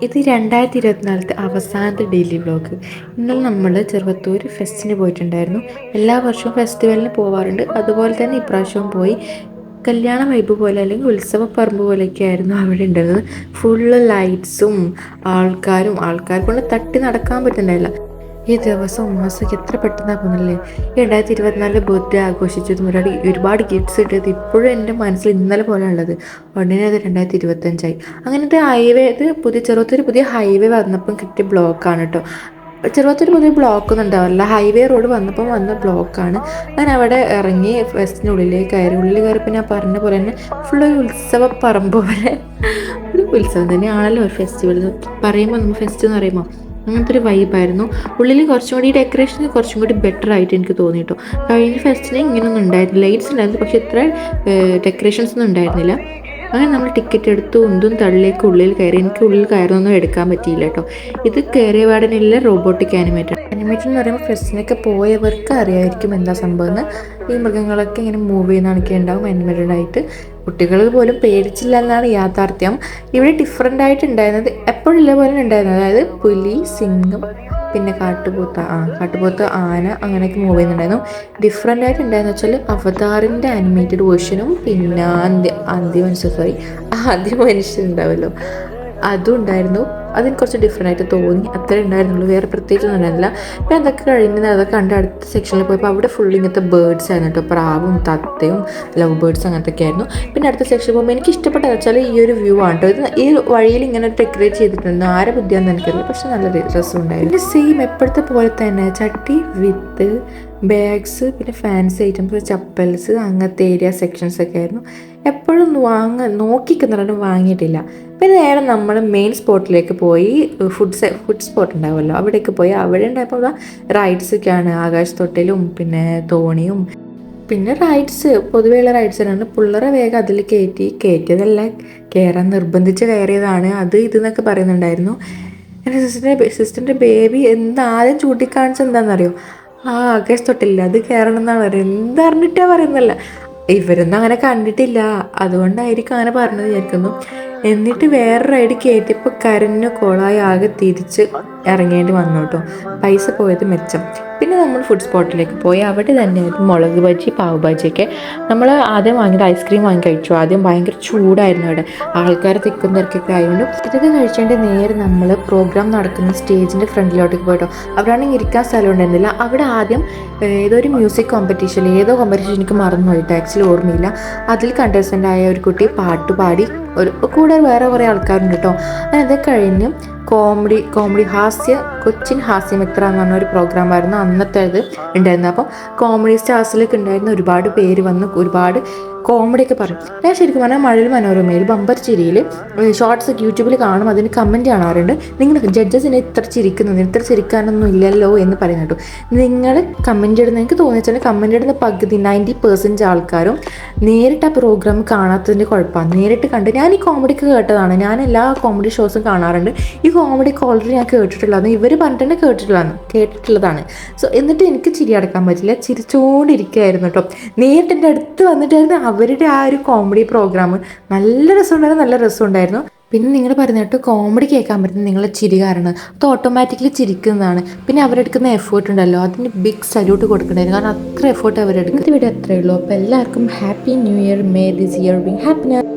ഇത് 2024 അവസാനത്തെ daily vlog. ഇന്നലെ നമ്മൾ ചെറുവത്തൂർ ഫെസ്റ്റിന് പോയിട്ടുണ്ടായിരുന്നു. എല്ലാ വർഷവും ഫെസ്റ്റിവലിന് പോവാറുണ്ട്. അതുപോലെ തന്നെ ഇപ്രാവശ്യവും പോയി. കല്യാണ വൈബ് പോലെ അല്ലെങ്കിൽ ഉത്സവപ്പറമ്പ് പോലെയൊക്കെ ആയിരുന്നു അവിടെ ഉണ്ടായിരുന്നത്. ഫുള്ള് ലൈറ്റ്സും ആൾക്കാർ കൊണ്ട് തട്ടി നടക്കാൻ പറ്റുന്നില്ല. ഈ ദിവസവും മാസമൊക്കെ എത്ര പെട്ടെന്നാണ് പോകുന്നില്ലേ. 2024 ബർത്ത്ഡേ ആഘോഷിച്ചതും ഒരുപാട് ഗിഫ്റ്റ്സ് കിട്ടിയത് ഇപ്പോഴും എൻ്റെ മനസ്സിൽ ഇന്നലെ പോലെ ഉള്ളത്. ഉടനെ അത് 2025 അങ്ങനത്തെ ഹൈവേ ഇത് ചെറുപ്പത്തിൽ പുതിയ ഹൈവേ വന്നപ്പം കിട്ടിയ ബ്ലോക്കാണ് കേട്ടോ. ചെറുപ്പത്തിൽ പുതിയ ബ്ലോക്കൊന്നും ഉണ്ടാവില്ല, ഹൈവേ റോഡ് വന്നപ്പം വന്ന ബ്ലോക്കാണ്. ഞാൻ അവിടെ ഇറങ്ങി ഫെസ്റ്റിനുള്ളിലേക്ക് കയറി. ഉള്ളിൽ കയറിയപ്പോൾ ഞാൻ പറഞ്ഞ പോലെ തന്നെ ഫുള്ളൊരു ഉത്സവ പറമ്പ് പോലെ ഒരു ഉത്സവം തന്നെയാണല്ലോ ഒരു ഫെസ്റ്റിവൽ പറയുമ്പോൾ. നമ്മൾ ഫെസ്റ്റ് എന്ന് പറയുമ്പോൾ അങ്ങനത്തെ ഒരു വൈബായിരുന്നു. ഉള്ളിൽ കുറച്ചും കൂടി ഡെക്കറേഷൻ കുറച്ചും കൂടി ബെറ്റർ ആയിട്ട് എനിക്ക് തോന്നി കേട്ടോ. കഴിഞ്ഞ ഫെസ്റ്റിന് ഇങ്ങനെയൊന്നും ഉണ്ടായിരുന്നില്ല, ലൈറ്റ്സ് ഉണ്ടായിരുന്നു പക്ഷേ ഇത്ര ഡെക്കറേഷൻസ് ഒന്നും ഉണ്ടായിരുന്നില്ല. അങ്ങനെ നമ്മൾ ടിക്കറ്റ് എടുത്തു, ഉന്തും തള്ളിലേക്ക് ഉള്ളിൽ കയറി. എനിക്ക് ഉള്ളിൽ കയറൊന്നും എടുക്കാൻ പറ്റിയില്ല കേട്ടോ. ഇത് കയറിയ പാടനില്ല റോബോട്ടിക് ആനിമേറ്റഡ് എന്ന് പറയുമ്പോൾ ഫെസ്റ്റിനൊക്കെ പോയവർക്ക് അറിയായിരിക്കും എന്താ സംഭവം എന്ന്. ഈ മൃഗങ്ങളൊക്കെ ഇങ്ങനെ മൂവ് ചെയ്യുന്നതൊക്കെ ഉണ്ടാവും ആനിമേറ്റഡ് ആയിട്ട്. കുട്ടികൾ പോലും പേടിച്ചില്ല എന്നാണ് യാഥാർത്ഥ്യം. ഇവിടെ ഡിഫറെൻ്റ് ആയിട്ട് ഉണ്ടായിരുന്നത് എപ്പോഴുള്ള പോലെ ഉണ്ടായിരുന്നത്, അതായത് പുലി, സിംഹം, പിന്നെ കാട്ടുപോത്ത്, ആന അങ്ങനെയൊക്കെ മൂവ് ചെയ്യുന്നുണ്ടായിരുന്നു. ഡിഫറെൻ്റ് ആയിട്ട് ഉണ്ടായെന്ന് വെച്ചാൽ അവതാറിൻ്റെ ആനിമേറ്റഡ് വേർഷനും പിന്നെ ആദ്യ മനുഷ്യരുണ്ടാവുമല്ലോ അതും ഉണ്ടായിരുന്നു. അതിന് കുറച്ച് ഡിഫറെൻ്റ് ആയിട്ട് തോന്നി, അത്രേ ഉണ്ടായിരുന്നുള്ളൂ, വേറെ പ്രത്യേകിച്ചൊന്നും ഉണ്ടായിരുന്നില്ല. അപ്പോൾ അതൊക്കെ കഴിഞ്ഞ് അതൊക്കെ കണ്ട് അടുത്ത സെക്ഷനിൽ പോയപ്പോൾ അവിടെ ഫുൾ ഇങ്ങനത്തെ ബേർഡ്സ് ആയിരുന്നു കേട്ടോ. പ്രാവും തത്തയും ലവ് ബേർഡ്സ് അങ്ങനത്തെ ഒക്കെ ആയിരുന്നു. പിന്നെ അടുത്ത സെക്ഷനിൽ പോകുമ്പോൾ എനിക്ക് ഇഷ്ടപ്പെട്ടത് വെച്ചാൽ ഈ ഒരു വ്യൂ ആണ് കേട്ടോ. ഇത് ഈ വഴിയിൽ ഇങ്ങനെ ഡെക്കറേറ്റ് ചെയ്തിട്ടുണ്ട്, ആരെ ബുദ്ധിയാണെന്ന് എനിക്കറിയില്ല, പക്ഷെ നല്ല രസമുണ്ടായിരുന്നു. പിന്നെ സെയിം എപ്പോഴത്തെ പോലെ തന്നെ ചട്ടി വിത്ത് ബാഗ്സ്, പിന്നെ ഫാൻസി ഐറ്റംസ്, ചപ്പൽസ്, അങ്ങനത്തെ ഏരിയ സെക്ഷൻസ് ഒക്കെ ആയിരുന്നു. എപ്പോഴും നോക്കിക്കുന്നവരൊന്നും വാങ്ങിയിട്ടില്ല. പിന്നെ നേരെ നമ്മൾ മെയിൻ സ്പോട്ടിലേക്ക് പോയി. ഫുഡ് സ്പോട്ട് ഉണ്ടാവുമല്ലോ, അവിടേക്ക് പോയി. അവിടെ ഉണ്ടായപ്പോൾ റൈഡ്സൊക്കെയാണ്, ആകാശത്തൊട്ടിലും പിന്നെ തോണിയും. പിന്നെ റൈഡ്സ് പൊതുവെയുള്ള റൈഡ്സ് തന്നെയാണ്. പിള്ളേരെ വേഗം അതിൽ കയറ്റിയതല്ല, കയറാൻ നിർബന്ധിച്ച് കയറിയതാണ് അത് ഇതെന്നൊക്കെ പറയുന്നുണ്ടായിരുന്നു. എൻ്റെ സിസ്റ്ററിൻ്റെ ബേബി ആദ്യം ചൂണ്ടിക്കാണിച്ചത് എന്താണെന്നറിയോ? ആകാശത്തൊട്ടില്ല അത് കയറണം എന്നാണ് പറയുന്നത്. എന്തറിഞ്ഞിട്ടാണ് പറയുന്നല്ല, ഇവരൊന്നും അങ്ങനെ കണ്ടിട്ടില്ല, അതുകൊണ്ടായിരിക്കും അങ്ങനെ പറഞ്ഞത് വിചാരിക്കുന്നു. എന്നിട്ട് വേറെ റൈഡ് കയറ്റിയപ്പോൾ കരഞ്ഞു കോളായി ആകെ തിരിച്ച് ഇറങ്ങേണ്ടി വന്നു കേട്ടോ. പൈസ പോയത് മെച്ചം. പിന്നെ നമ്മൾ ഫുഡ് സ്പോട്ടിലേക്ക് പോയി. അവിടെ തന്നെയായിരുന്നു മുളക് ബജി, പാവ് ബജിയൊക്കെ. നമ്മൾ ആദ്യം വാങ്ങിയത് ഐസ്ക്രീം വാങ്ങി കഴിച്ചു. ആദ്യം ഭയങ്കര ചൂടായിരുന്നു അവിടെ, ആൾക്കാർ തിക്കും തിരക്കൊക്കെ ആയതുകൊണ്ട്. ഇതൊക്കെ കഴിച്ചേണ്ടി നേരെ നമ്മൾ പ്രോഗ്രാം നടക്കുന്ന സ്റ്റേജിൻ്റെ ഫ്രണ്ടിലോട്ടേക്ക് പോയിട്ടോ. അവിടെയാണെങ്കിൽ ഇരിക്കാൻ സ്ഥലം ഉണ്ടായിരുന്നില്ല. അവിടെ ആദ്യം ഏതൊരു മ്യൂസിക് കോമ്പറ്റീഷൻ എനിക്ക് മറന്നുപോയിട്ട് ആക്ച്വലി ഓർമ്മയില്ല. അതിൽ കണ്ടസ്റ്റൻ്റ് ആയ ഒരു കുട്ടി പാട്ടുപാടി, കൂടെ വേറെ കുറേ ആൾക്കാരുണ്ട് കേട്ടോ. അത് കഴിഞ്ഞ് കോമഡി കൊച്ചിൻ ഹാസ്യമിത്ര എന്ന് പറഞ്ഞ ഒരു പ്രോഗ്രാമായിരുന്നു അന്നത്തെ ഇത് ഉണ്ടായിരുന്നത്. അപ്പം കോമഡി സ്റ്റാർസിലൊക്കെ ഉണ്ടായിരുന്ന ഒരുപാട് പേര് വന്ന് ഒരുപാട് കോമഡിയൊക്കെ പറയും. ഞാൻ ശരിക്കും പറഞ്ഞാൽ മഴവിൽ മനോരമയിൽ ബമ്പർ ചിരിയിൽ ഷോർട്സ് യൂട്യൂബിൽ കാണും, അതിന് കമൻറ്റ് കാണാറുണ്ട്. നിങ്ങൾ ജഡ്ജസിനെ ഇത്ര ചിരിക്കാനൊന്നും ഇല്ലല്ലോ എന്ന് പറയുന്നത് കേട്ടോ. നിങ്ങൾ കമൻറ്റ് ഇടുന്ന എനിക്ക് തോന്നിച്ചാൽ കമൻറ്റ് ഇടുന്ന പകുതി 90% ആൾക്കാരും നേരിട്ട് ആ പ്രോഗ്രാം കാണാത്തതിൻ്റെ കുഴപ്പമാണ്. നേരിട്ട് കണ്ട് ഞാൻ ഈ കോമഡിക്ക് കേട്ടതാണ്, ഞാൻ എല്ലാ കോമഡി ഷോസും കാണാറുണ്ട്. ഈ കോമഡിക്ക് ഓൾറെഡി ഞാൻ കേട്ടിട്ടുള്ളതാണ്, ഇവർ പറഞ്ഞിട്ട് തന്നെ കേട്ടിട്ടുള്ളതാണ്. സോ എന്നിട്ട് എനിക്ക് ചിരി അടക്കാൻ പറ്റില്ല, ചിരിച്ചുകൊണ്ടിരിക്കുകയായിരുന്നു കേട്ടോ. നേരിട്ട് എൻ്റെ അടുത്ത് വന്നിട്ടായിരുന്നു അവരുടെ ആ ഒരു കോമഡി പ്രോഗ്രാം. നല്ല രസമുണ്ടായിരുന്നു. പിന്നെ നിങ്ങൾ പറഞ്ഞിട്ട് കോമഡി കേൾക്കാൻ പറ്റുന്നത് നിങ്ങളെ ചിരി കാരണം, അത് ഓട്ടോമാറ്റിക്കലി ചിരിക്കുന്നതാണ്. പിന്നെ അവരെടുക്കുന്ന എഫേർട്ട് ഉണ്ടല്ലോ, അതിന് ബിഗ് സല്യൂട്ട് കൊടുക്കണ്ടായിരുന്നു, കാരണം അത്ര എഫേർട്ട് അവരെടുക്കുന്നത്. ഇവിടെ അത്രയേ ഉള്ളൂ. അപ്പോൾ എല്ലാവർക്കും happy new year, may this year B happiness.